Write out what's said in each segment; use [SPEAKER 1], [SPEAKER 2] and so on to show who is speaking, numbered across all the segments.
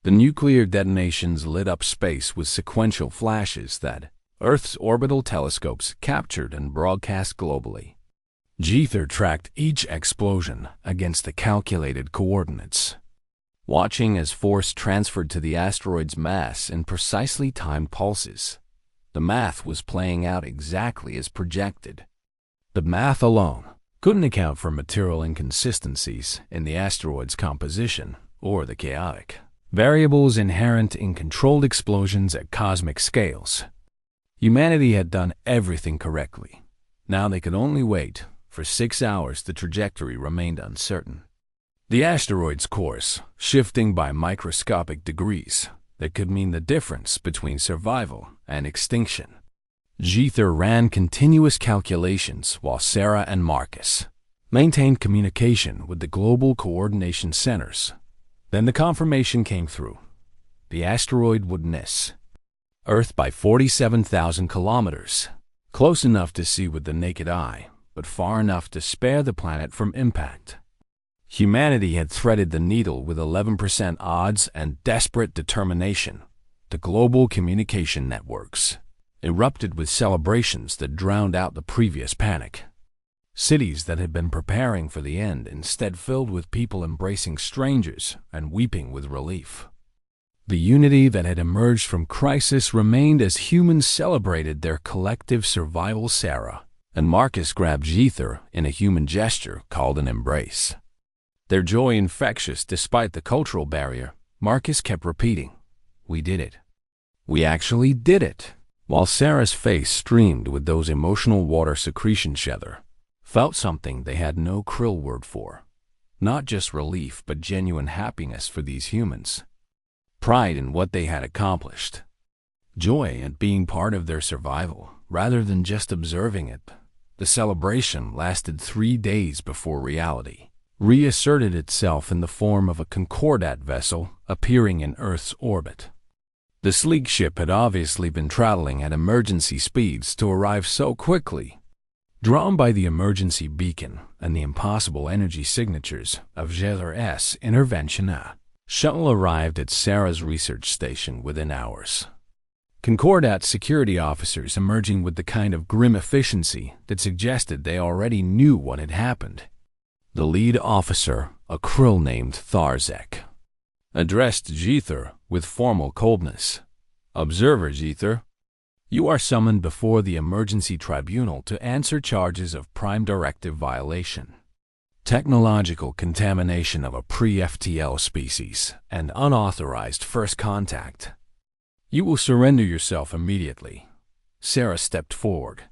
[SPEAKER 1] The nuclear detonations lit up space with sequential flashes that Earth's orbital telescopes captured and broadcast globally. Jether tracked each explosion against the calculated coordinates, watching as force transferred to the asteroid's mass in precisely timed pulses. The math was playing out exactly as projected. The math alone couldn't account for material inconsistencies in the asteroid's composition or the chaotic variables inherent in controlled explosions at cosmic scales. Humanity had done everything correctly. Now they could only wait. For 6 hours, the trajectory remained uncertain. The asteroid's course, shifting by microscopic degrees, that could mean the difference between survival and extinction. Jether ran continuous calculations while Sarah and Marcus maintained communication with the global coordination centers. Then the confirmation came through. The asteroid would miss Earth by 47,000 kilometers, close enough to see with the naked eye, but far enough to spare the planet from impact. Humanity had threaded the needle with 11% odds and desperate determination. The global communication networks erupted with celebrations that drowned out the previous panic. Cities that had been preparing for the end instead filled with people embracing strangers and weeping with relief. The unity that had emerged from crisis remained as humans celebrated their collective survival. Sarah and Marcus grabbed Jether in a human gesture called an embrace. Their joy infectious despite the cultural barrier. Marcus kept repeating, "We did it. We actually did it," while Sarah's face streamed with those emotional water secretions. Jether felt something they had no krill word for. Not just relief, but genuine happiness for these humans. Pride in what they had accomplished. Joy at being part of their survival, rather than just observing it. The celebration lasted 3 days before reality reasserted itself in the form of a Concordat vessel appearing in Earth's orbit. The sleek ship had obviously been traveling at emergency speeds to arrive so quickly. Drawn by the emergency beacon and the impossible energy signatures of Jether's intervention, a shuttle arrived at Sarah's research station within hours. Concordat security officers emerging with the kind of grim efficiency that suggested they already knew what had happened. The lead officer, a krill named Tharzek, addressed Jether with formal coldness. "Observer Jether, you are summoned before the emergency tribunal to answer charges of prime directive violation, technological contamination of a pre-FTL species, and unauthorized first contact. You will surrender yourself immediately." Sarah stepped forward,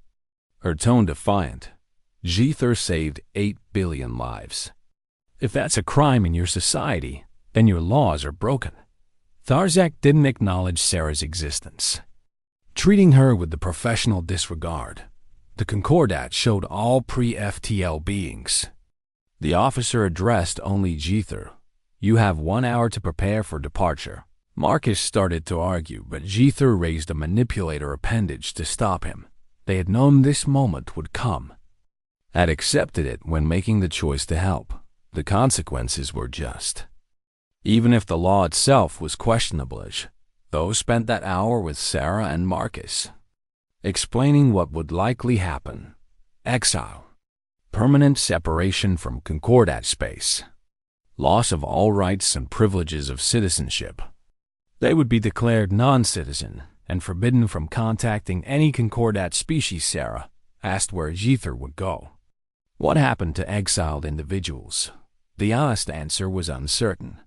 [SPEAKER 1] her tone defiant. "Jether saved 8 billion lives. If that's a crime in your society, then your laws are broken." Tharzak didn't acknowledge Sarah's existence, treating her with the professional disregard the Concordat showed all pre-FTL beings. The officer addressed only Jether. "You have 1 hour to prepare for departure." Marcus started to argue, but Jether raised a manipulator appendage to stop him. They had known this moment would come, had accepted it when making the choice to help. The consequences were just. Even if the law itself was questionable, those spent that hour with Sarah and Marcus, explaining what would likely happen. Exile, permanent separation from Concordat space, loss of all rights and privileges of citizenship. They would be declared non-citizen and forbidden from contacting any Concordat species. Sarah asked where Jether would go. What happened to exiled individuals? The honest answer was uncertain.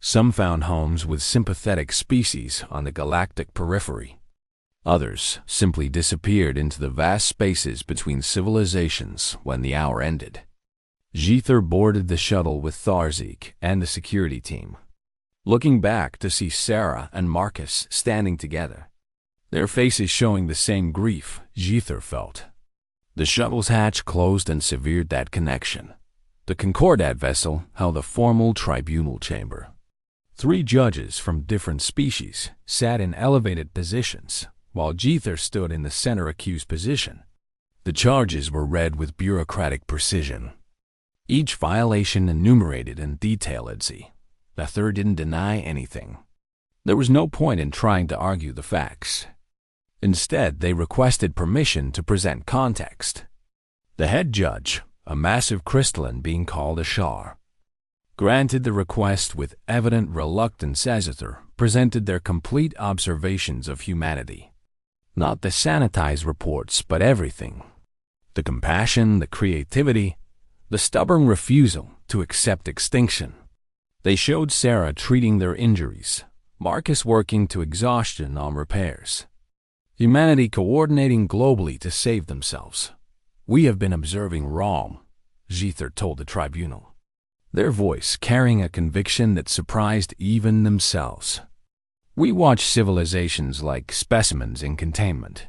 [SPEAKER 1] Some found homes with sympathetic species on the galactic periphery. Others simply disappeared into the vast spaces between civilizations when the hour ended. Jether boarded the shuttle with Tharzak and the security team, looking back to see Sarah and Marcus standing together, their faces showing the same grief Jether felt. The shuttle's hatch closed and severed that connection. The Concordat vessel held a formal tribunal chamber. 3 judges from different species sat in elevated positions, while Jether stood in the center accused position. The charges were read with bureaucratic precision, each violation enumerated in detail. The third didn't deny anything. There was no point in trying to argue the facts. Instead, they requested permission to present context. The head judge, a massive crystalline being called a Shar, granted the request with evident reluctance as Ether presented their complete observations of humanity. Not the sanitized reports, but everything. The compassion, the creativity, the stubborn refusal to accept extinction. They showed Sarah treating their injuries, Marcus working to exhaustion on repairs, humanity coordinating globally to save themselves. "We have been observing wrong," Zither told the tribunal, their voice carrying a conviction that surprised even themselves. "We watch civilizations like specimens in containment.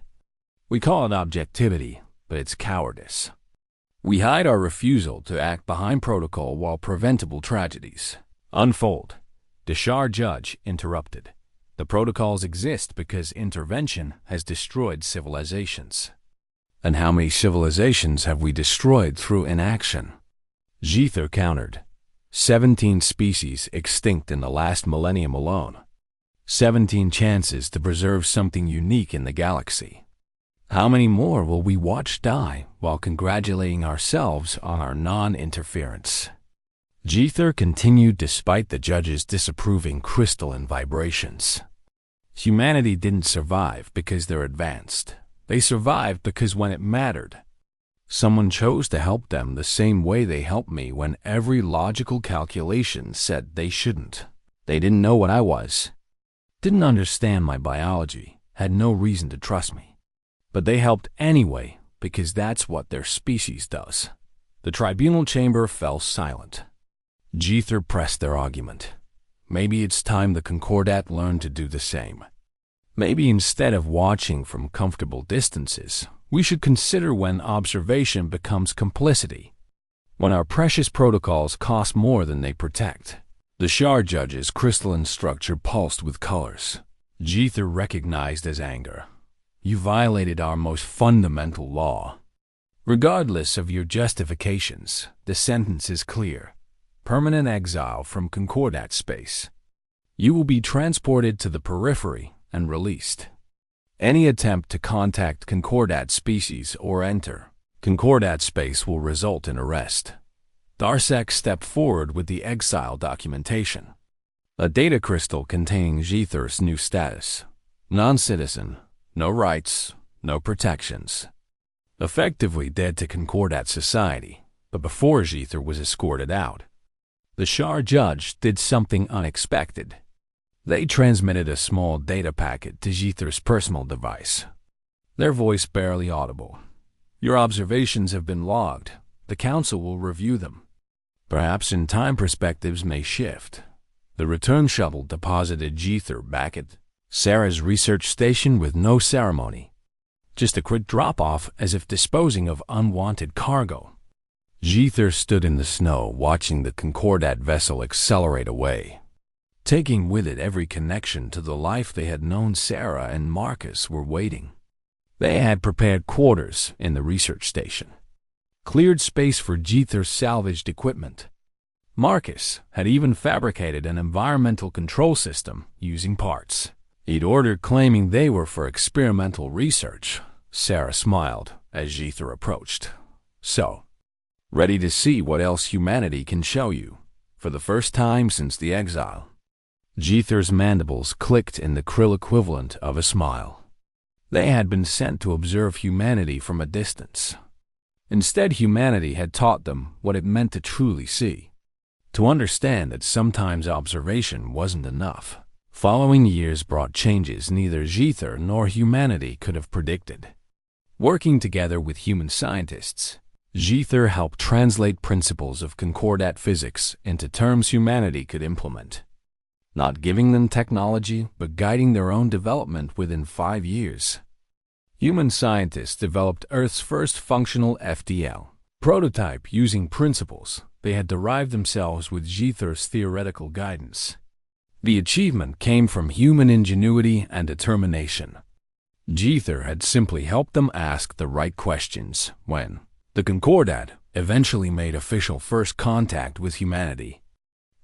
[SPEAKER 1] We call it objectivity, but it's cowardice. We hide our refusal to act behind protocol while preventable tragedies unfold." The Shar judge interrupted. "The protocols exist because intervention has destroyed civilizations. And how many civilizations have we destroyed through inaction?" Zither countered. 17 species extinct in the last millennium alone. 17 chances to preserve something unique in the galaxy. How many more will we watch die while congratulating ourselves on our non-interference? Zither continued despite the judge's disapproving crystalline vibrations. Humanity didn't survive because they're advanced. They survived because when it mattered, someone chose to help them the same way they helped me when every logical calculation said they shouldn't. They didn't know what I was, didn't understand my biology, had no reason to trust me. But they helped anyway because that's what their species does. The tribunal chamber fell silent. Zither pressed their argument. Maybe it's time the Concordat learned to do the same. Maybe instead of watching from comfortable distances, we should consider when observation becomes complicity, when our precious protocols cost more than they protect. The Shar judge's crystalline structure pulsed with colors. Zither recognized as anger. "You violated our most fundamental law. Regardless of your justifications, the sentence is clear. Permanent exile from Concordat space. You will be transported to the periphery and released. Any attempt to contact Concordat species or enter Concordat space will result in arrest." Darsek stepped forward with the exile documentation. A data crystal containing Zither's new status. Non-citizen, no rights, no protections. Effectively dead to Concordat society, but before Zither was escorted out, the Shar judge did something unexpected. They transmitted a small data packet to Zither's personal device, their voice barely audible. "Your observations have been logged. The council will review them. Perhaps in time perspectives may shift." The return shuttle deposited Zither back at Sarah's research station with no ceremony. Just a quick drop-off as if disposing of unwanted cargo. Zither stood in the snow watching the Concordat vessel accelerate away, taking with it every connection to the life they had known. Sarah and Marcus were waiting. They had prepared quarters in the research station, cleared space for Zither's salvaged equipment. Marcus had even fabricated an environmental control system using parts he'd ordered, claiming they were for experimental research. Sarah smiled as Zither approached. "So, ready to see what else humanity can show you, for the first time since the exile?" Zither's mandibles clicked in the krill equivalent of a smile. They had been sent to observe humanity from a distance. Instead, humanity had taught them what it meant to truly see, to understand that sometimes observation wasn't enough. Following years brought changes neither Zither nor humanity could have predicted. Working together with human scientists, Zither helped translate principles of Concordat physics into terms humanity could implement. Not giving them technology, but guiding their own development within 5 years. Human scientists developed Earth's first functional FTL prototype using principles they had derived themselves with Zither's theoretical guidance. The achievement came from human ingenuity and determination. Zither had simply helped them ask the right questions when the Concordat eventually made official first contact with humanity.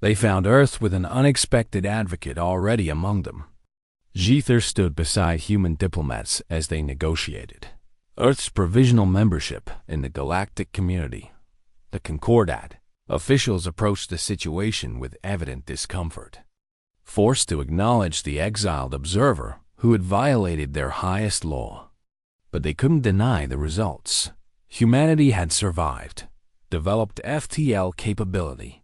[SPEAKER 1] They found Earth with an unexpected advocate already among them. Jether stood beside human diplomats as they negotiated Earth's provisional membership in the galactic community, the Concordat. Officials approached the situation with evident discomfort, forced to acknowledge the exiled observer who had violated their highest law. But they couldn't deny the results. Humanity had survived, developed FTL capability,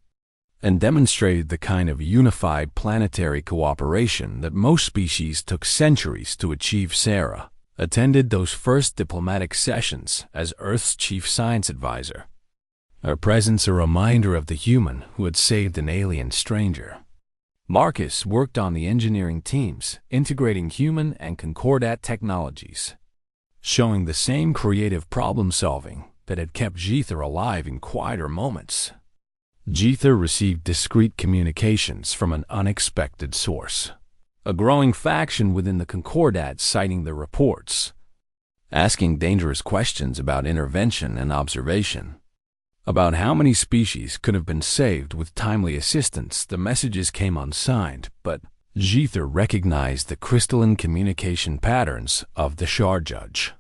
[SPEAKER 1] and demonstrated the kind of unified planetary cooperation that most species took centuries to achieve. Sarah attended those first diplomatic sessions as Earth's chief science advisor, her presence a reminder of the human who had saved an alien stranger. Marcus worked on the engineering teams, integrating human and Concordat technologies, showing the same creative problem-solving that had kept Jether alive in quieter moments. Jether received discreet communications from an unexpected source, a growing faction within the Concordat citing the reports, asking dangerous questions about intervention and observation. About how many species could have been saved with timely assistance. The messages came unsigned, but Jether recognized the crystalline communication patterns of the Shard Judge.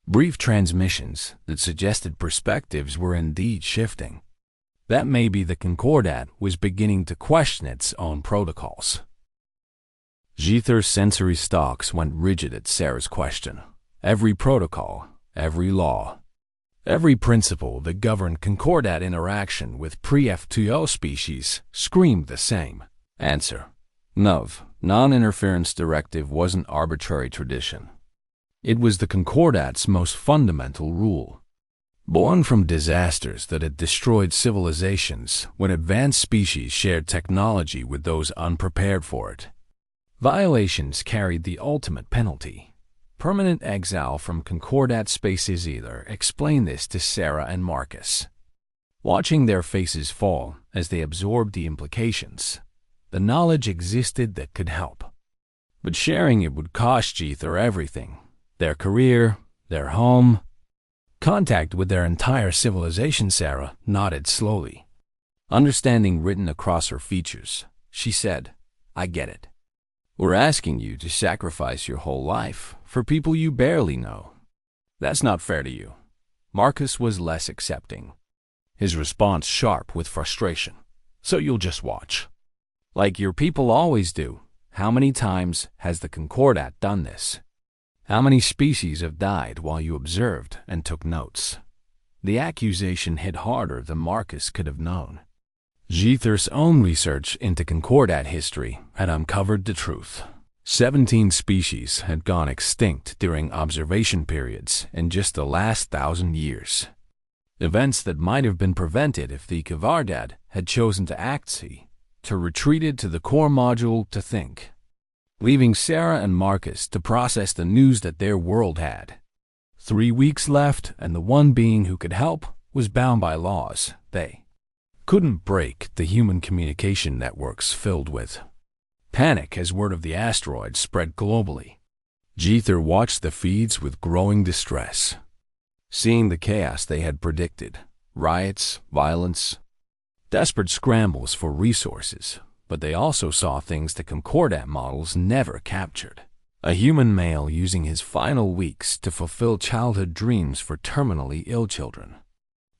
[SPEAKER 1] Brief transmissions that suggested perspectives were indeed shifting. That maybe the Concordat was beginning to question its own protocols. Jether's sensory stalks went rigid at Sarah's question. Every protocol, every law, every principle that governed Concordat interaction with pre-FTO species screamed the same answer. NUV, non-interference directive, wasn't arbitrary tradition. It was the Concordat's most fundamental rule. Born from disasters that had destroyed civilizations when advanced species shared technology with those unprepared for it. Violations carried the ultimate penalty: permanent exile from Concordat spaces. Either explained this to Sarah and Marcus, watching their faces fall as they absorbed the implications. The knowledge existed that could help, but sharing it would cost Jether everything: their career, their home, contact with their entire civilization. Sarah nodded slowly, understanding written across her features. She said, "I get it. We're asking you to sacrifice your whole life for people you barely know. That's not fair to you." Marcus was less accepting, his response sharp with frustration. "So you'll just watch, like your people always do. How many times has the Concordat done this? How many species have died while you observed and took notes?" The accusation hit harder than Marcus could have known. Jether's own research into Concordat history had uncovered the truth. 17 species had gone extinct during observation periods in just the last 1,000 years. Events that might have been prevented if the Concordat had chosen to act, to retreated to the core module to think, leaving Sarah and Marcus to process the news that their world had 3 weeks left, and the one being who could help was bound by laws they couldn't break. The human communication networks filled with panic as word of the asteroid spread globally. Jether watched the feeds with growing distress, seeing the chaos they had predicted: riots, violence, desperate scrambles for resources. But they also saw things the Concordat models never captured: a human male using his final weeks to fulfill childhood dreams for terminally ill children,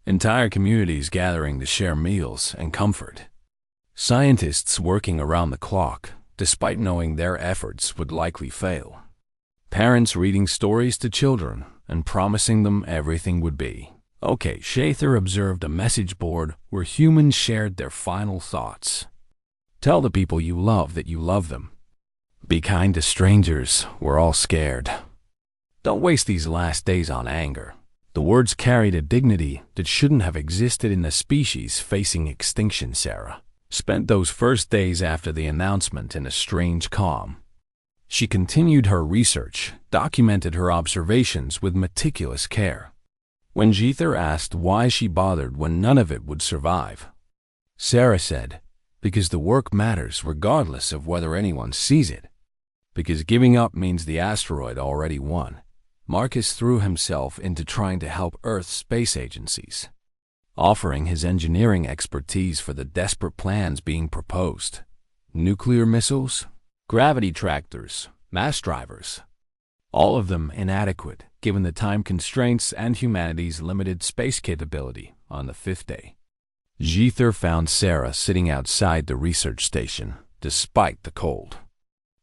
[SPEAKER 1] entire communities gathering to share meals and comfort, scientists working around the clock despite knowing their efforts would likely fail, parents reading stories to children and promising them everything would be okay. Jether observed a message board where humans shared their final thoughts: "Tell the people you love that you love them. Be kind to strangers, we're all scared. Don't waste these last days on anger." The words carried a dignity that shouldn't have existed in a species facing extinction. Sarah spent those first days after the announcement in a strange calm. She continued her research, documented her observations with meticulous care. When Jether asked why she bothered when none of it would survive, Sarah said, "Because the work matters regardless of whether anyone sees it. Because giving up means the asteroid already won." Marcus threw himself into trying to help Earth's space agencies. offering his engineering expertise for the desperate plans being proposed. Nuclear missiles, gravity tractors, mass drivers. All of them inadequate given the time constraints and humanity's limited space capability on the fifth day. Jether found Sarah sitting outside the research station, despite the cold,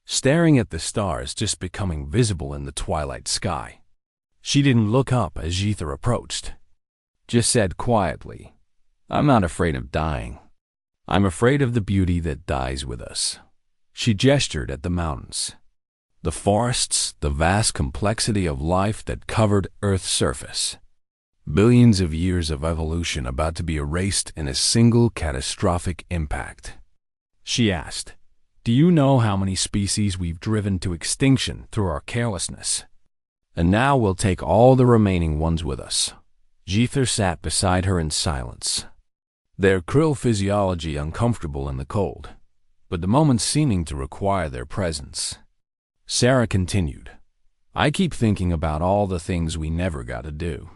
[SPEAKER 1] staring at the stars just becoming visible in the twilight sky. She didn't look up as Jether approached, just said quietly, "I'm not afraid of dying. I'm afraid of the beauty that dies with us." She gestured at the mountains, the forests, the vast complexity of life that covered Earth's surface. Billions of years of evolution about to be erased in a single catastrophic impact. She asked, "Do you know how many species we've driven to extinction through our carelessness? And now we'll take all the remaining ones with us." Jether sat beside her in silence, their krill physiology uncomfortable in the cold, but the moment seeming to require their presence. Sarah continued, "I keep thinking about all the things we never got to do.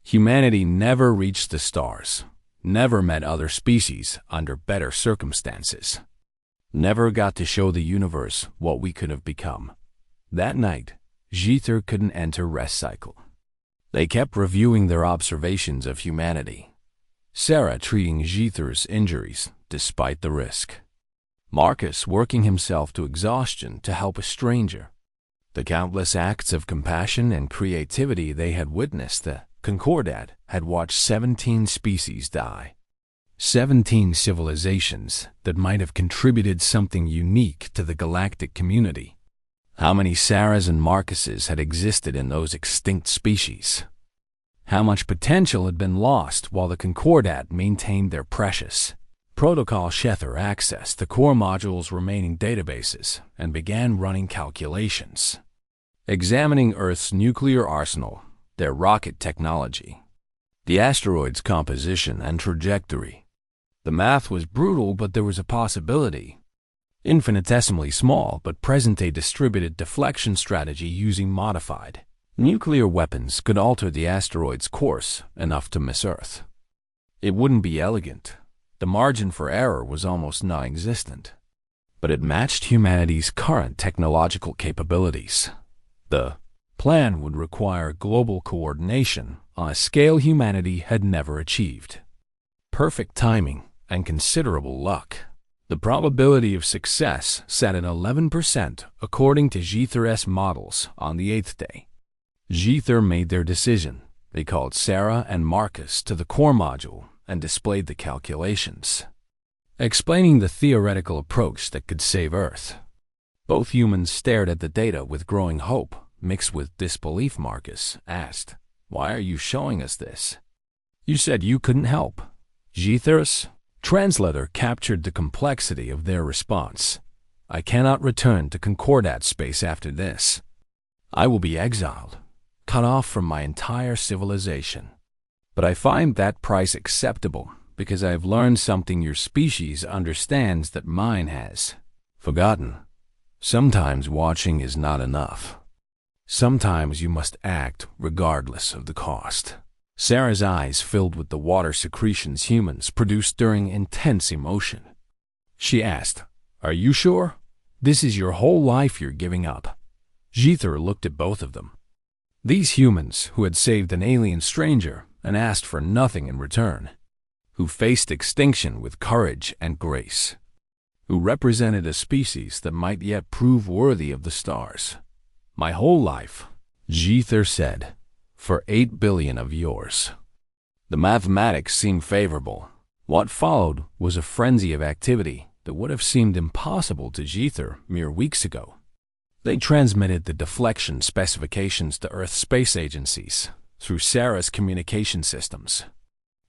[SPEAKER 1] Humanity never reached the stars, never met other species under better circumstances, never got to show the universe what we could have become." That night, Jether couldn't enter rest cycle. They kept reviewing their observations of humanity. Sarah treating Jether's injuries despite the risk. Marcus working himself to exhaustion to help a stranger. The countless acts of compassion and creativity they had witnessed. The Concordat had watched 17 species die. 17 civilizations that might have contributed something unique to the galactic community. How many Sarahs and Marcuses had existed in those extinct species? How much potential had been lost while the Concordat maintained their precious protocol? Jether accessed the core module's remaining databases and began running calculations, examining Earth's nuclear arsenal, their rocket technology, the asteroid's composition and trajectory. The math was brutal, but there was a possibility. Infinitesimally small, but present a distributed deflection strategy using modified nuclear weapons could alter the asteroid's course enough to miss Earth. It wouldn't be elegant. The margin for error was almost non-existent, but it matched humanity's current technological capabilities. The plan would require global coordination on a scale humanity had never achieved. Perfect timing and considerable luck. The probability of success sat at 11% according to Jether's models on the 8th day. Jether made their decision. They called Sarah and Marcus to the core module and displayed the calculations, explaining the theoretical approach that could save Earth. Both humans stared at the data with growing hope, mixed with disbelief. Marcus asked, "Why are you showing us this? You said you couldn't help." Jether's translator captured the complexity of their response. "I cannot return to Concordat space after this. I will be exiled, cut off from my entire civilization. But I find that price acceptable because I have learned something your species understands that mine has forgotten. Sometimes watching is not enough. Sometimes you must act regardless of the cost." Sarah's eyes filled with the water secretions humans produced during intense emotion. She asked, "Are you sure? This is your whole life you're giving up?" Jether looked at both of them. These humans who had saved an alien stranger and asked for nothing in return, who faced extinction with courage and grace, who represented a species that might yet prove worthy of the stars. "My whole life," Jether said, "for 8 billion of yours." The mathematics seemed favorable. What followed was a frenzy of activity that would have seemed impossible to Jether mere weeks ago. They transmitted the deflection specifications to Earth space agencies through Sarah's communication systems,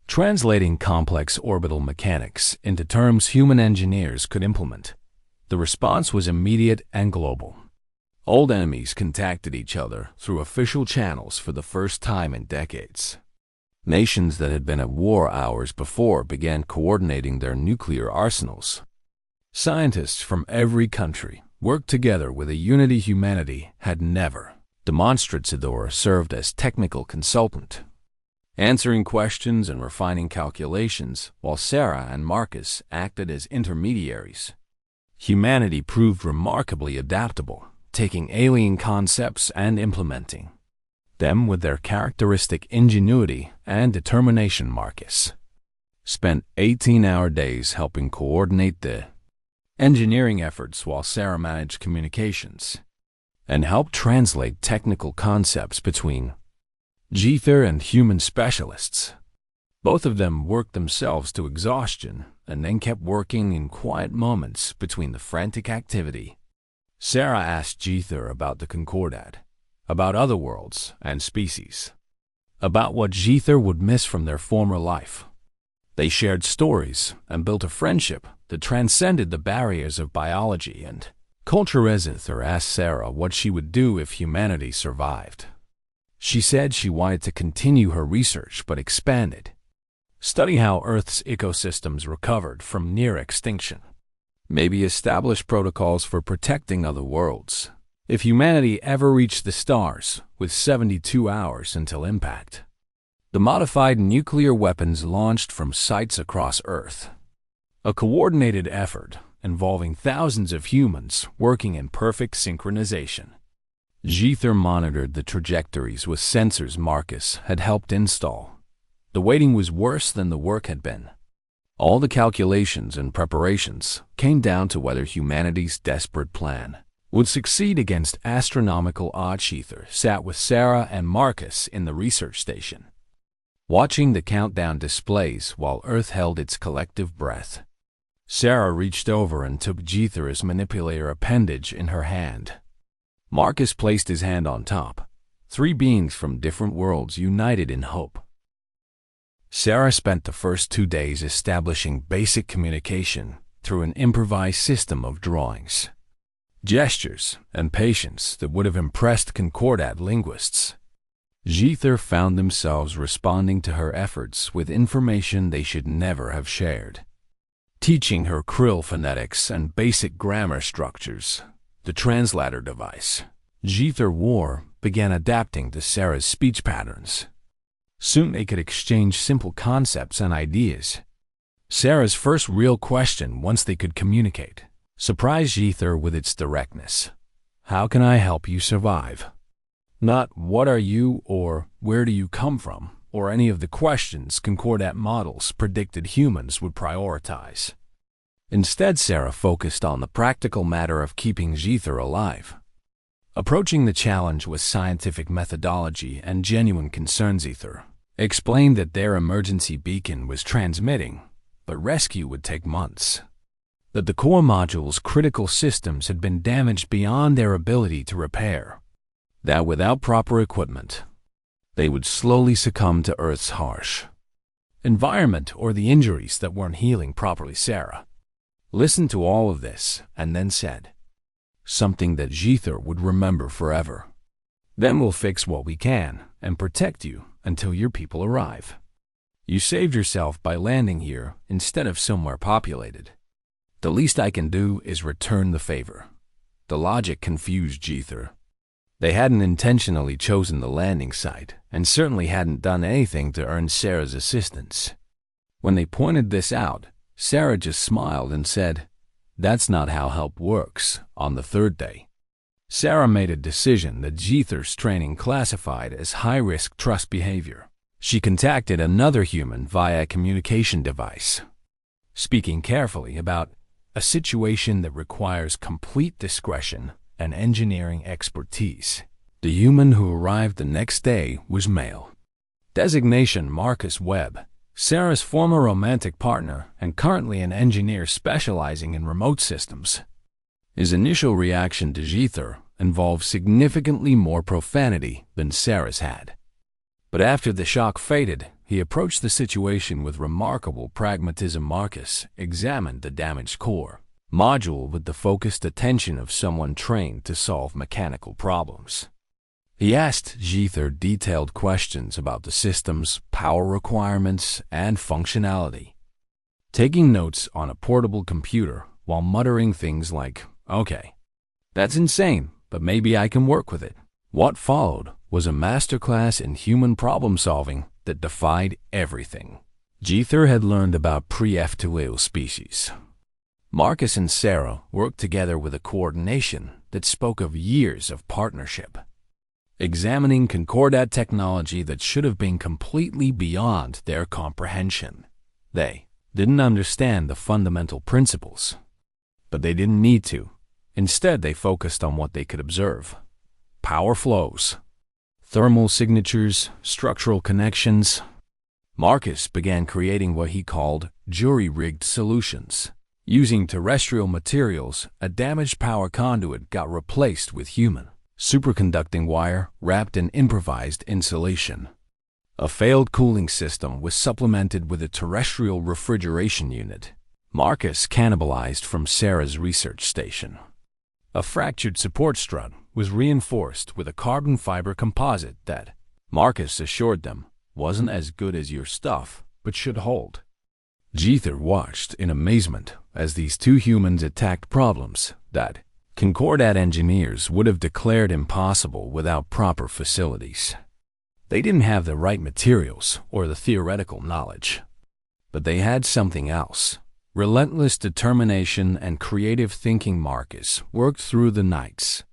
[SPEAKER 1] translating complex orbital mechanics into terms human engineers could implement. The response was immediate and global. Old enemies contacted each other through official channels for the first time in decades. Nations that had been at war hours before began coordinating their nuclear arsenals. Scientists from every country worked together with a unity humanity had never. Demonstratador served as technical consultant. answering questions and refining calculations, while Sarah and Marcus acted as intermediaries. Humanity proved remarkably adaptable, taking alien concepts and implementing them with their characteristic ingenuity and determination. Marcus spent 18-hour days helping coordinate the engineering efforts, while Sarah managed communications and helped translate technical concepts between Jether and human specialists. Both of them worked themselves to exhaustion and then kept working in quiet moments between the frantic activity. Sarah asked Jether about the Concordat, about other worlds and species, about what Jether would miss from their former life. They shared stories and built a friendship that transcended the barriers of biology and culture. Jether asked Sarah what she would do if humanity survived. She said she wanted to continue her research but expanded, study how Earth's ecosystems recovered from near extinction, maybe establish protocols for protecting other worlds if humanity ever reached the stars with 72 hours until impact. The modified nuclear weapons launched from sites across Earth. A coordinated effort involving thousands of humans working in perfect synchronization. Jether monitored the trajectories with sensors Marcus had helped install. The waiting was worse than the work had been. All the calculations and preparations came down to whether humanity's desperate plan would succeed against astronomical odds. Jether sat with Sarah and Marcus in the research station, watching the countdown displays while Earth held its collective breath. Sarah reached over and took Jether's manipulator appendage in her hand. Marcus placed his hand on top. 3 beings from different worlds united in hope. Sarah spent the first 2 days establishing basic communication through an improvised system of drawings, gestures, and patience that would have impressed Concordat linguists. Jether found themselves responding to her efforts with information they should never have shared, teaching her Krill phonetics and basic grammar structures. The translator device, HFY War, began adapting to Sarah's speech patterns. Soon they could exchange simple concepts and ideas. Sarah's first real question, once they could communicate, surprised Jether with its directness. How can I help you survive? Not what are you or where do you come from, or any of the questions Concordat models predicted humans would prioritize. Instead, Sarah focused on the practical matter of keeping Jether alive. Approaching the challenge with scientific methodology and genuine concern, Jether explained that their emergency beacon was transmitting, but rescue would take months. That the core module's critical systems had been damaged beyond their ability to repair. That without proper equipment, they would slowly succumb to Earth's harsh environment or the injuries that weren't healing properly. Sarah listened to all of this and then said something that Jether would remember forever. Then we'll fix what we can and protect you until your people arrive. You saved yourself by landing here instead of somewhere populated. The least I can do is return the favor. The logic confused Jether. They hadn't intentionally chosen the landing site and certainly hadn't done anything to earn Sarah's assistance. When they pointed this out, Sarah just smiled and said, "That's not how help works." On the 3rd day, Sarah made a decision that Jether's training classified as high-risk trust behavior. She contacted another human via a communication device, speaking carefully about a situation that requires complete discretion and engineering expertise. The human who arrived the next day was male. Designation Marcus Webb, Sarah's former romantic partner and currently an engineer specializing in remote systems. His initial reaction to Jether involved significantly more profanity than Sarah's had. But after the shock faded, he approached the situation with remarkable pragmatism. Marcus examined the damaged core module with the focused attention of someone trained to solve mechanical problems. He asked Jether detailed questions about the system's power requirements and functionality, taking notes on a portable computer while muttering things like, "Okay, that's insane, but maybe I can work with it." What followed was a masterclass in human problem-solving that defied everything. Jether had learned about pre-F2 species. Marcus and Sarah worked together with a coordination that spoke of years of partnership, examining concordat technology that should have been completely beyond their comprehension. They didn't understand the fundamental principles, but they didn't need to. Instead, they focused on what they could observe: power flows, thermal signatures, structural connections. Marcus began creating what he called jury-rigged solutions. Using terrestrial materials, a damaged power conduit got replaced with human superconducting wire wrapped in improvised insulation. A failed cooling system was supplemented with a terrestrial refrigeration unit. Marcus cannibalized from Sarah's research station. A fractured support strut was reinforced with a carbon fiber composite that, Marcus assured them, wasn't as good as your stuff, but should hold. Jether watched in amazement as these two humans attacked problems that concordat engineers would have declared impossible without proper facilities. They didn't have the right materials or the theoretical knowledge, but they had something else: relentless determination and creative thinking. Marcus worked through the nights,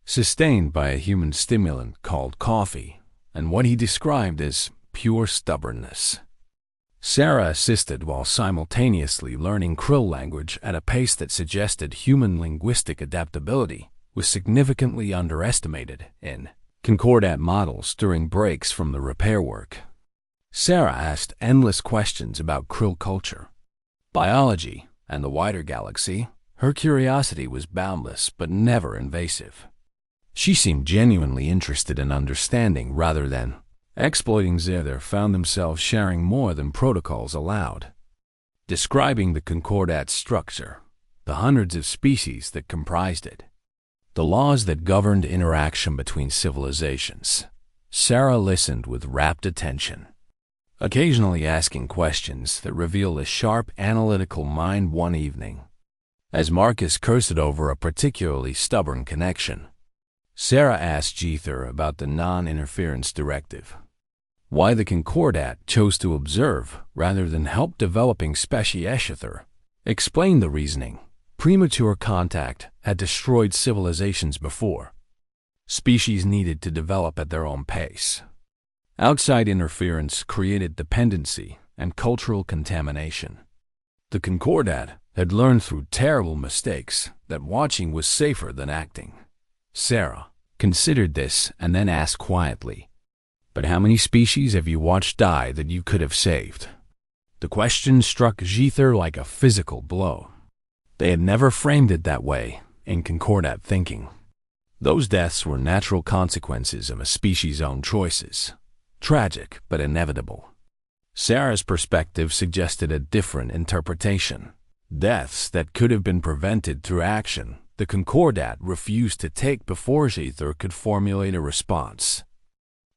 [SPEAKER 1] sustained by a human stimulant called coffee and what he described as pure stubbornness. Sarah assisted while simultaneously learning Krill language at a pace that suggested human linguistic adaptability was significantly underestimated in concordat models during breaks from the repair work. Sarah asked endless questions about Krill culture, biology, and the wider galaxy. Her curiosity was boundless but never invasive. She seemed genuinely interested in understanding rather than exploiting. Jether found themselves sharing more than protocols allowed, describing the concordat structure, the hundreds of species that comprised it, the laws that governed interaction between civilizations. Sarah listened with rapt attention, occasionally asking questions that revealed a sharp analytical mind. One evening, as Marcus cursed over a particularly stubborn connection, Sarah asked Jether about the non-interference directive, why the concordat chose to observe rather than help developing species. Jether explained the reasoning. Premature contact had destroyed civilizations before. Species needed to develop at their own pace. Outside interference created dependency and cultural contamination. The concordat had learned through terrible mistakes that watching was safer than acting. Sarah considered this and then asked quietly, "But how many species have you watched die that you could have saved?" The question struck Jether like a physical blow. They had never framed it that way in concordat thinking. Those deaths were natural consequences of a species' own choices, tragic but inevitable. Sarah's perspective suggested a different interpretation: deaths that could have been prevented through action the concordat refused to take before Jether could formulate a response.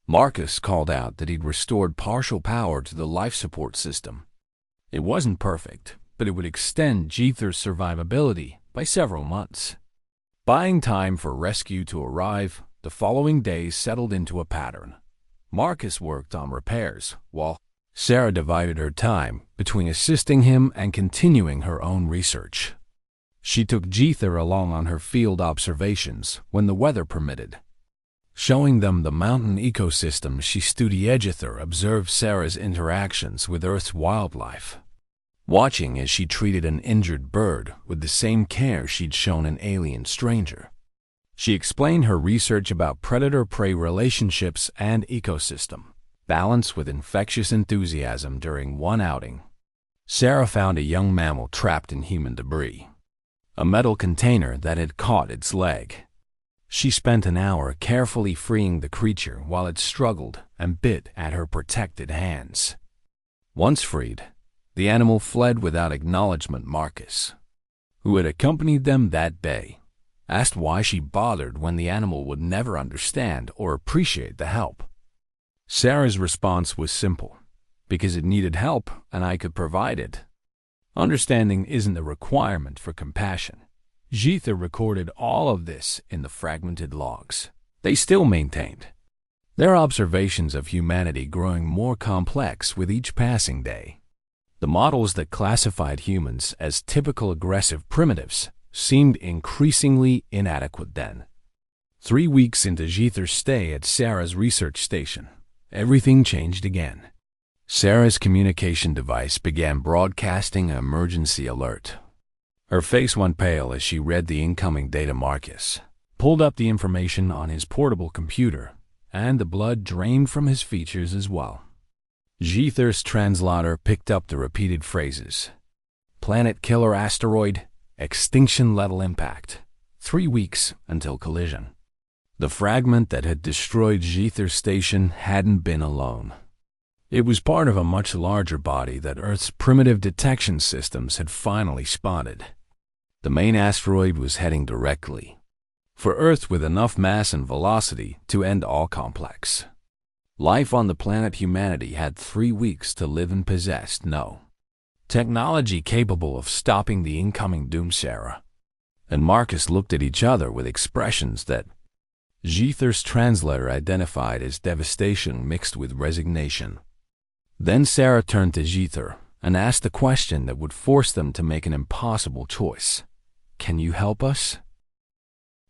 [SPEAKER 1] Marcus called out that he'd restored partial power to the life support system. It wasn't perfect, but it would extend Jether's survivability by several months. Buying time for rescue to arrive, the following days settled into a pattern. Marcus worked on repairs, while Sarah divided her time between assisting him and continuing her own research. She took Jether along on her field observations when the weather permitted, showing them the mountain ecosystem. She studied. Jether observed Sarah's interactions with Earth's wildlife, watching as she treated an injured bird with the same care she'd shown an alien stranger. She explained her research about predator-prey relationships and ecosystem balance with infectious enthusiasm. During one outing, Sarah found a young mammal trapped in human debris, a metal container that had caught its leg. She spent an hour carefully freeing the creature while it struggled and bit at her protected hands. Once freed, the animal fled without acknowledgement. Marcus, who had accompanied them that day, asked why she bothered when the animal would never understand or appreciate the help. Sarah's response was simple: because it needed help and I could provide it. Understanding isn't a requirement for compassion. Jether recorded all of this in the fragmented logs they still maintained. their observations of humanity growing more complex with each passing day. The models that classified humans as typical aggressive primitives seemed increasingly inadequate then. 3 weeks into Jether's stay at Sarah's research station, everything changed again. Sarah's communication device began broadcasting an emergency alert. Her face went pale as she read the incoming data. Marcus pulled up the information on his portable computer, and the blood drained from his features as well. Jether's translator picked up the repeated phrases. Planet killer asteroid, extinction level impact, 3 weeks until collision. The fragment that had destroyed Jether's station hadn't been alone. It was part of a much larger body that Earth's primitive detection systems had finally spotted. The main asteroid was heading directly for Earth with enough mass and velocity to end all complex. Life on the planet humanity had 3 weeks to live and possessed no technology capable of stopping the incoming doom. Sarah and Marcus looked at each other with expressions that Jether's translator identified as devastation mixed with resignation. Then Sarah turned to Jether and asked the question that would force them to make an impossible choice. Can you help us?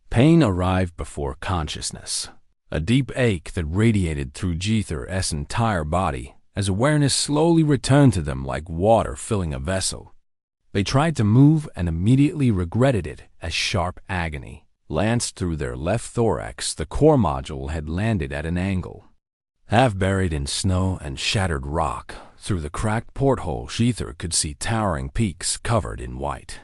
[SPEAKER 1] Pain arrived before consciousness, a deep ache that radiated through Jether's entire body as awareness slowly returned to them like water filling a vessel. They tried to move and immediately regretted it as sharp agony lanced through their left thorax. The core module had landed at an angle. Half buried in snow and shattered rock, through the cracked porthole Jether could see towering peaks covered in white.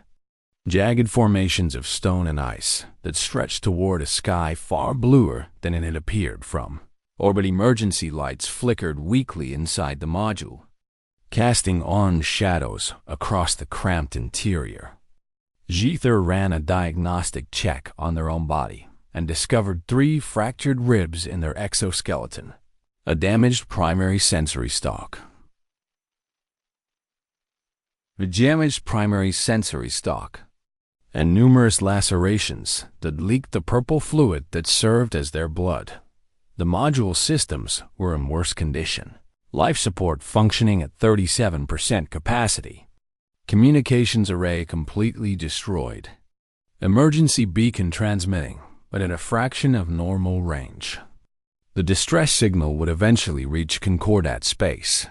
[SPEAKER 1] Jagged formations of stone and ice that stretched toward a sky far bluer than it had appeared from. Orbit emergency lights flickered weakly inside the module, casting orange shadows across the cramped interior. Jether ran a diagnostic check on their own body and discovered 3 fractured ribs in their exoskeleton, a damaged primary sensory stalk. And numerous lacerations that leaked the purple fluid that served as their blood. The module systems were in worse condition. Life support functioning at 37% capacity. Communications array completely destroyed. Emergency beacon transmitting, but at a fraction of normal range. The distress signal would eventually reach Concordat space,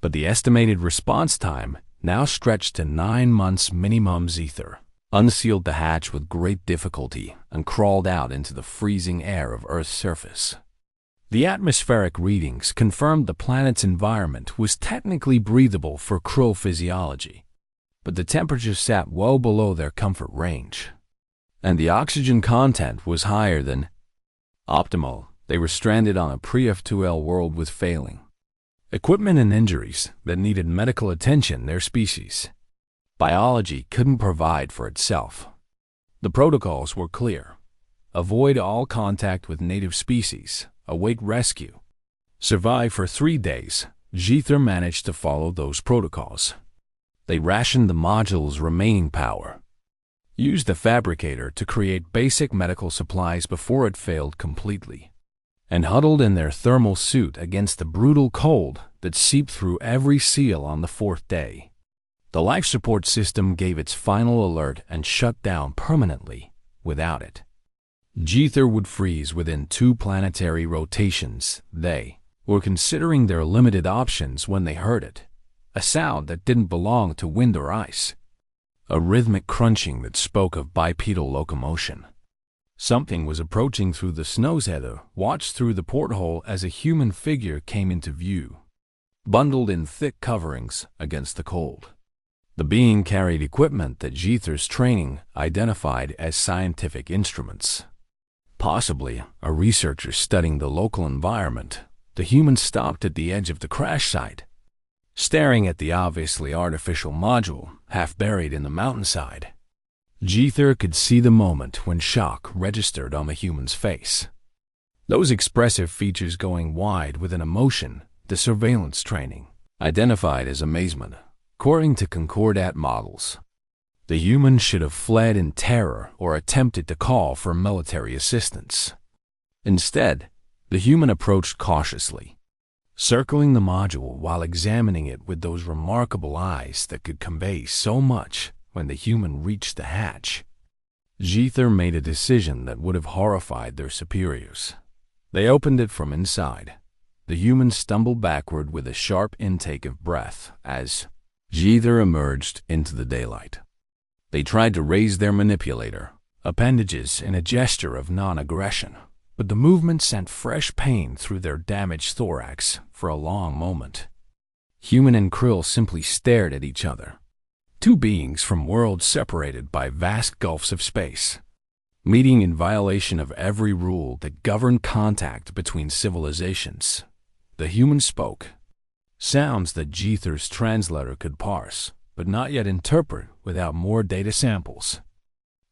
[SPEAKER 1] but the estimated response time now stretched to 9 months minimum. Jether unsealed the hatch with great difficulty and crawled out into the freezing air of Earth's surface. The atmospheric readings confirmed the planet's environment was technically breathable for krill physiology, but the temperature sat well below their comfort range, and the oxygen content was higher than optimal. They were stranded on a pre-F2L world with failing equipment and injuries that needed medical attention their species. Biology couldn't provide for itself. The protocols were clear. Avoid all contact with native species, await rescue. Survive for 3 days. Jether managed to follow those protocols. They rationed the module's remaining power, used the fabricator to create basic medical supplies before it failed completely, and huddled in their thermal suit against the brutal cold that seeped through every seal on the 4th day. The life support system gave its final alert and shut down permanently without it. Jether would freeze within 2 planetary rotations. They were considering their limited options when they heard it, a sound that didn't belong to wind or ice, a rhythmic crunching that spoke of bipedal locomotion. Something was approaching through the snow. Jether watched through the porthole as a human figure came into view, bundled in thick coverings against the cold. The being carried equipment that Jether's training identified as scientific instruments. Possibly a researcher studying the local environment. The human stopped at the edge of the crash site, staring at the obviously artificial module half buried in the mountainside. Jether could see the moment when shock registered on the human's face. Those expressive features going wide with an emotion the surveillance training identified as amazement. According to Concordat models, the human should have fled in terror or attempted to call for military assistance. Instead, The human approached cautiously, circling the module while examining it with those remarkable eyes that could convey so much. When the human reached the hatch, Jether made a decision that would have horrified their superiors. They opened it from inside. The human stumbled backward with a sharp intake of breath as Jether emerged into the daylight. They tried to raise their manipulator appendages in a gesture of non-aggression, but the movement sent fresh pain through their damaged thorax for a long moment. Human and Krill simply stared at each other, two beings from worlds separated by vast gulfs of space, meeting in violation of every rule that governed contact between civilizations. The human spoke, sounds that Jether's translator could parse, but not yet interpret without more data samples.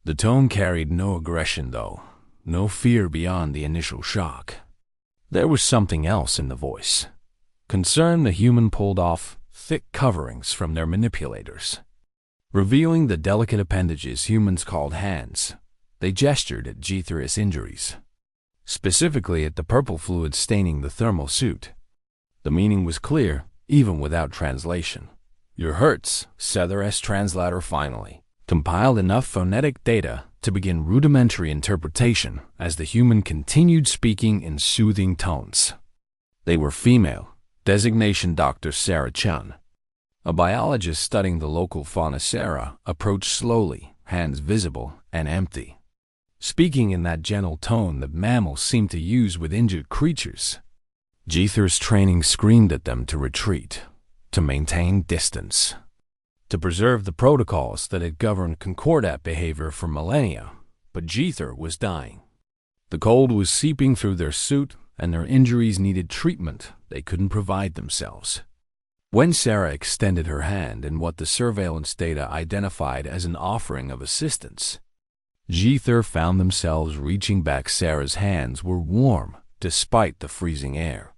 [SPEAKER 1] The tone carried no aggression, though, no fear beyond the initial shock. There was something else in the voice. Concern. The human pulled off thick coverings from their manipulators, revealing the delicate appendages humans called hands. They gestured at Jether's injuries, specifically at the purple fluid staining the thermal suit. The meaning was clear, even without translation. "Your hurts," Sether's translator finally compiled enough phonetic data to begin rudimentary interpretation as the human continued speaking in soothing tones. They were female, designation Dr. Sarah Chun. A biologist studying the local fauna. Sarah approached slowly, hands visible and empty, speaking in that gentle tone that mammals seem to use with injured creatures. Jether's training screamed at them to retreat, to maintain distance, to preserve the protocols that had governed concordat behavior for millennia. But Jether was dying. The cold was seeping through their suit, and their injuries needed treatment they couldn't provide themselves. When Sarah extended her hand in what the surveillance data identified as an offering of assistance, Jether found themselves reaching back. Sarah's hands were warm despite the freezing air,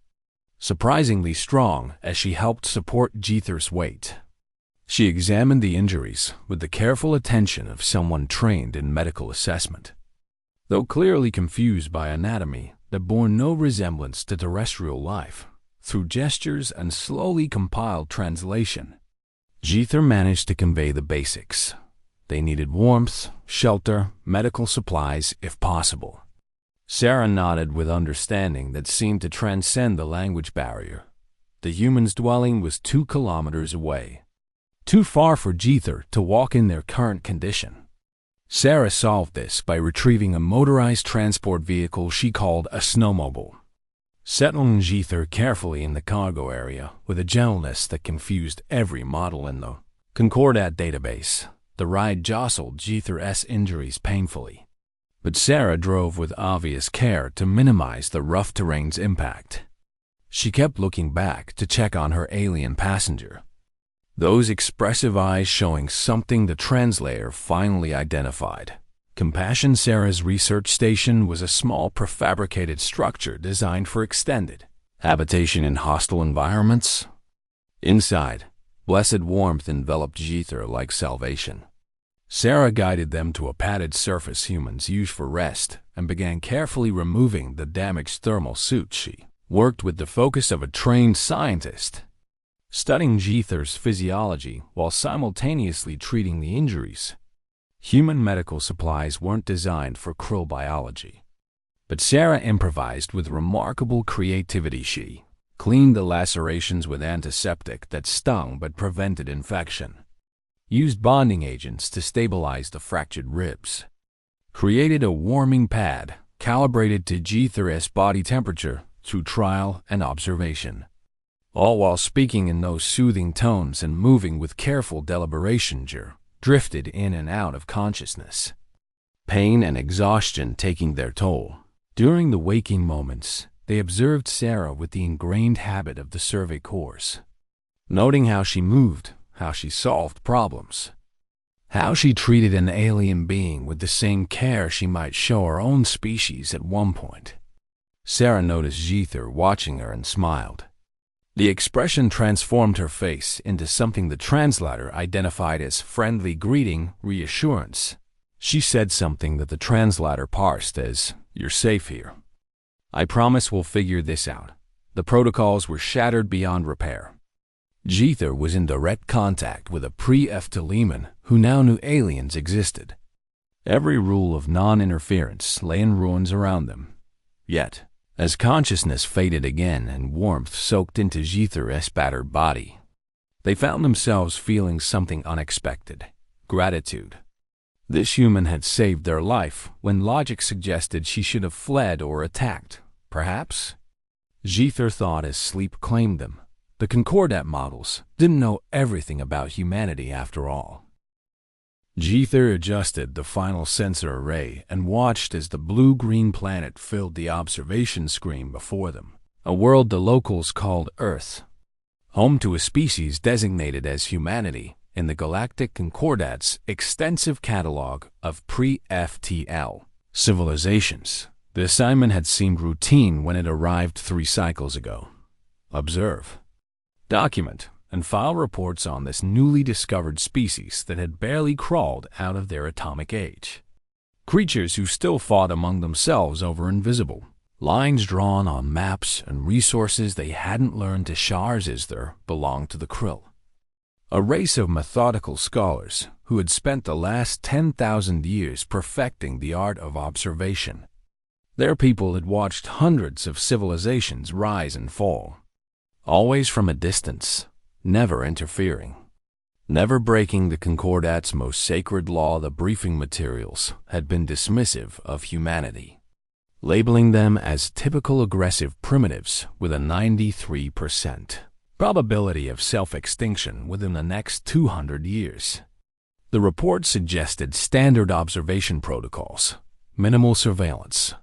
[SPEAKER 1] surprisingly strong as she helped support Jether's weight. She examined the injuries with the careful attention of someone trained in medical assessment. Though clearly confused by anatomy that bore no resemblance to terrestrial life, through gestures and slowly compiled translation, Jether managed to convey the basics. They needed warmth, shelter, medical supplies, if possible. Sarah nodded with understanding that seemed to transcend the language barrier. The human's dwelling was 2 kilometers away, too far for Jether to walk in their current condition. Sarah solved this by retrieving a motorized transport vehicle she called a snowmobile, settling Jether carefully in the cargo area with a gentleness that confused every model in the concordat database. The ride jostled Jether's injuries painfully, but Sarah drove with obvious care to minimize the rough terrain's impact. She kept looking back to check on her alien passenger, those expressive eyes showing something the translator finally identified. Compassion. Sarah's research station was a small prefabricated structure designed for extended habitation in hostile environments. Inside, blessed warmth enveloped Jether like salvation. Sarah guided them to a padded surface humans use for rest and began carefully removing the damaged thermal suit. She worked with the focus of a trained scientist, studying Jether's physiology while simultaneously treating the injuries. Human medical supplies weren't designed for krill biology, but Sarah improvised with remarkable creativity. She cleaned the lacerations with antiseptic that stung but prevented infection, used bonding agents to stabilize the fractured ribs, created a warming pad calibrated to Jether's body temperature through trial and observation, all while speaking in those soothing tones and moving with careful deliberation. Jer drifted in and out of consciousness, pain and exhaustion taking their toll. During the waking moments, they observed Sarah with the ingrained habit of the survey course, noting how she moved, how she solved problems, how she treated an alien being with the same care she might show her own species at one point. Sarah noticed Jether watching her and smiled. The expression transformed her face into something the translator identified as friendly greeting, reassurance. She said something that the translator parsed as, "You're safe here." I promise we'll figure this out. The protocols were shattered beyond repair. Jether was in direct contact with a pre-Eftaleman who now knew aliens existed. Every rule of non-interference lay in ruins around them. Yet, as consciousness faded again and warmth soaked into Jether's battered body, they found themselves feeling something unexpected: gratitude. This human had saved their life when logic suggested she should have fled or attacked, perhaps. Jether thought as sleep claimed them. The Concordat models didn't know everything about humanity after all. Jether adjusted the final sensor array and watched as the blue-green planet filled the observation screen before them, a world the locals called Earth, home to a species designated as humanity in the Galactic Concordat's extensive catalog of pre-FTL civilizations. The assignment had seemed routine when it arrived 3 cycles ago. Observe, document, and file reports on this newly discovered species that had barely crawled out of their atomic age. Creatures who still fought among themselves over invisible lines drawn on maps and resources they hadn't learned to Sharzizther belonged to the Krill. A race of methodical scholars who had spent the last 10,000 years perfecting the art of observation. Their people had watched hundreds of civilizations rise and fall, always from a distance, never interfering, never breaking the Concordat's most sacred law. The briefing materials had been dismissive of humanity, labeling them as typical aggressive primitives with a 93% probability of self-extinction within the next 200 years. The report suggested standard observation protocols, minimal surveillance.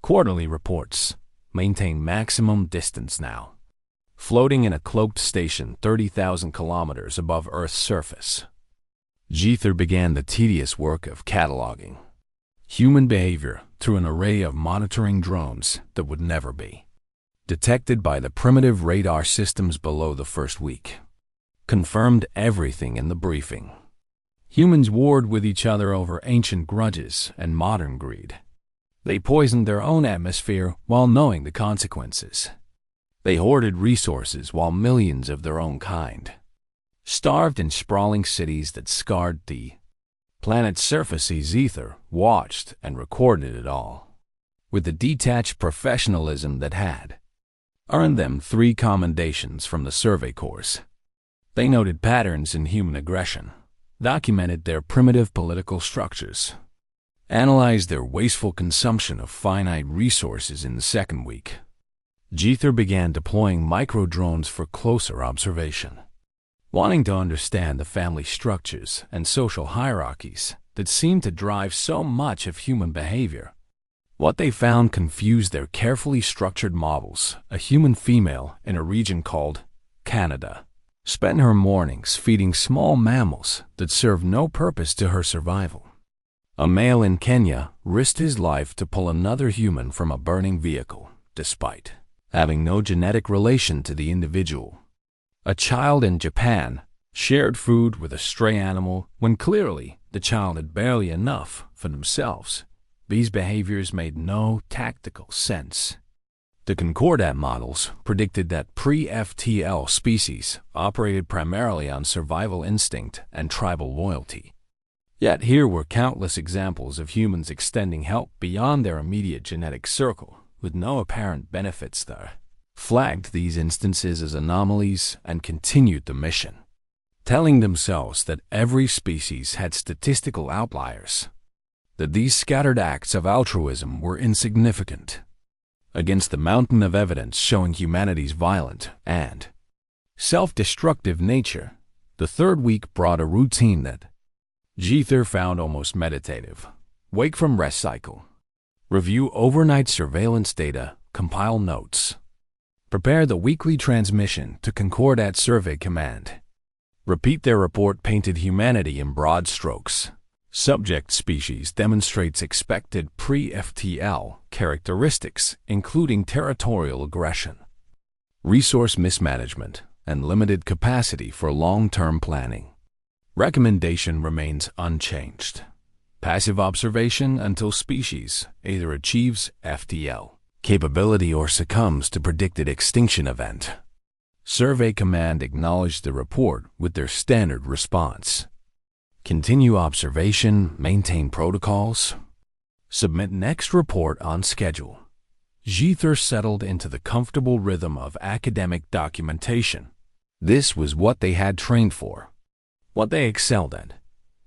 [SPEAKER 1] Quarterly reports maintain maximum distance now, floating in a cloaked station 30,000 kilometers above Earth's surface. Jether began the tedious work of cataloging human behavior through an array of monitoring drones that would never be detected by the primitive radar systems below. The first week confirmed everything in the briefing. Humans warred with each other over ancient grudges and modern greed. They poisoned their own atmosphere while knowing the consequences. They hoarded resources while millions of their own kind starved in sprawling cities that scarred the planet's surface. Jether watched and recorded it all with the detached professionalism that had earned them 3 commendations from the Survey Corps. They noted patterns in human aggression, documented their primitive political structures, analyzed their wasteful consumption of finite resources. In the second week, Jether began deploying micro-drones for closer observation, wanting to understand the family structures and social hierarchies that seemed to drive so much of human behavior. What they found confused their carefully structured models. A human female in a region called Canada spent her mornings feeding small mammals that served no purpose to her survival. A male in Kenya risked his life to pull another human from a burning vehicle, despite having no genetic relation to the individual. A child in Japan shared food with a stray animal when clearly the child had barely enough for themselves. These behaviors made no tactical sense. The Concordat models predicted that pre-FTL species operated primarily on survival instinct and tribal loyalty. Yet here were countless examples of humans extending help beyond their immediate genetic circle, with no apparent benefits there. Flagged these instances as anomalies and continued the mission, telling themselves that every species had statistical outliers, that these scattered acts of altruism were insignificant against the mountain of evidence showing humanity's violent and self-destructive nature. The third week brought a routine that Jether found almost meditative. Wake from rest cycle. Review overnight surveillance data. Compile notes. Prepare the weekly transmission to Concordat Survey Command. Repeat their report. Painted humanity in broad strokes. Subject species demonstrates expected pre-FTL characteristics, including territorial aggression, resource mismanagement, and limited capacity for long-term planning. Recommendation remains unchanged. Passive observation until species either achieves FTL capability or succumbs to predicted extinction event. Survey Command acknowledged the report with their standard response. Continue observation, maintain protocols. Submit next report on schedule. Jether settled into the comfortable rhythm of academic documentation. This was what they had trained for, what they excelled at: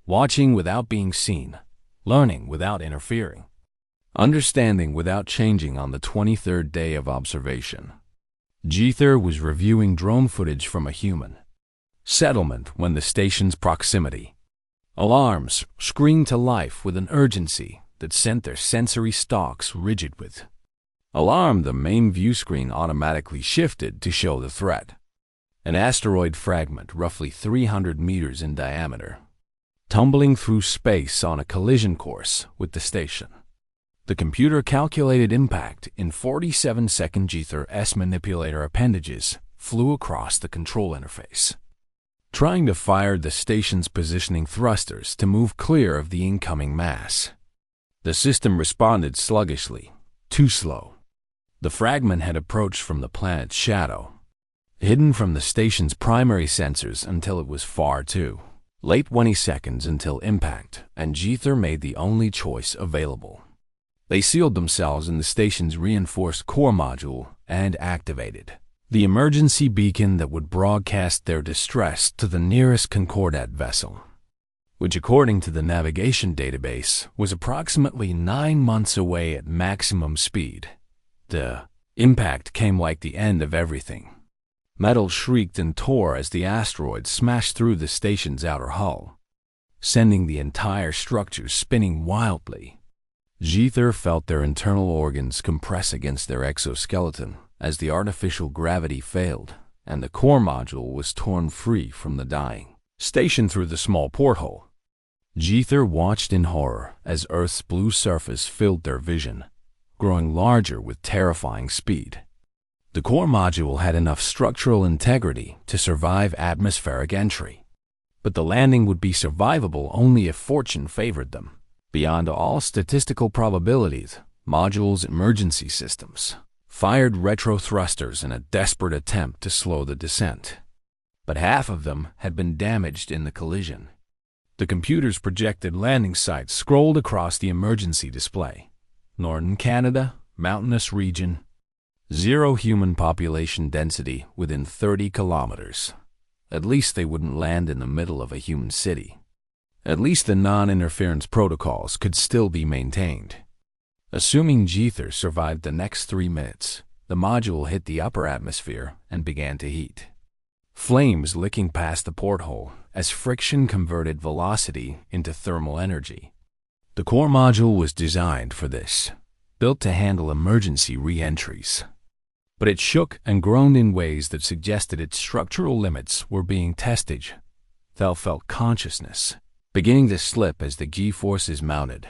[SPEAKER 1] watching without being seen, learning without interfering, understanding without changing. On the 23rd day of observation, Jether was reviewing drone footage from a human settlement when the station's proximity alarms screamed to life with an urgency that sent their sensory stalks rigid. With alarm, the main view screen automatically shifted to show the threat: an asteroid fragment roughly 300 meters in diameter, tumbling through space on a collision course with the station. The computer calculated impact in 47-second. Jether's manipulator appendages flew across the control interface, trying to fire the station's positioning thrusters to move clear of the incoming mass. The system responded sluggishly, too slow. The fragment had approached from the planet's shadow, hidden from the station's primary sensors until it was far too late. 20 seconds until impact, and Jether made the only choice available. They sealed themselves in the station's reinforced core module and activated the emergency beacon that would broadcast their distress to the nearest Concordat vessel, which, according to the navigation database, was approximately 9 months away at maximum speed. The impact came like the end of everything. Metal shrieked and tore as the asteroid smashed through the station's outer hull, sending the entire structure spinning wildly. Jether felt their internal organs compress against their exoskeleton as the artificial gravity failed and the core module was torn free from the dying station through the small porthole. Jether watched in horror as Earth's blue surface filled their vision, growing larger with terrifying speed. The core module had enough structural integrity to survive atmospheric entry, but the landing would be survivable only if fortune favored them. Beyond all statistical probabilities, module's emergency systems fired retro thrusters in a desperate attempt to slow the descent, but half of them had been damaged in the collision. The computer's projected landing site scrolled across the emergency display: Northern Canada, mountainous region, 0 human population density within 30 kilometers. At least they wouldn't land in the middle of a human city. At least the non-interference protocols could still be maintained. Assuming Jether survived the next 3 minutes, the module hit the upper atmosphere and began to heat, flames licking past the porthole as friction converted velocity into thermal energy. The core module was designed for this, built to handle emergency re-entries. But it shook and groaned in ways that suggested its structural limits were being tested. Thel felt consciousness beginning to slip as the G-forces mounted.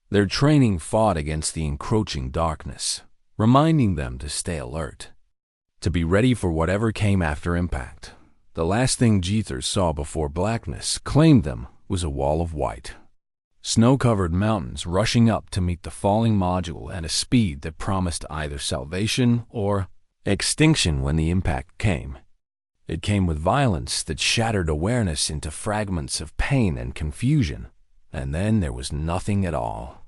[SPEAKER 1] Their training fought against the encroaching darkness, reminding them to stay alert, to be ready for whatever came after impact. The last thing Jether saw before blackness claimed them was a wall of white, snow-covered mountains rushing up to meet the falling module at a speed that promised either salvation or extinction when the impact came. It came with violence that shattered awareness into fragments of pain and confusion, and then there was nothing at all.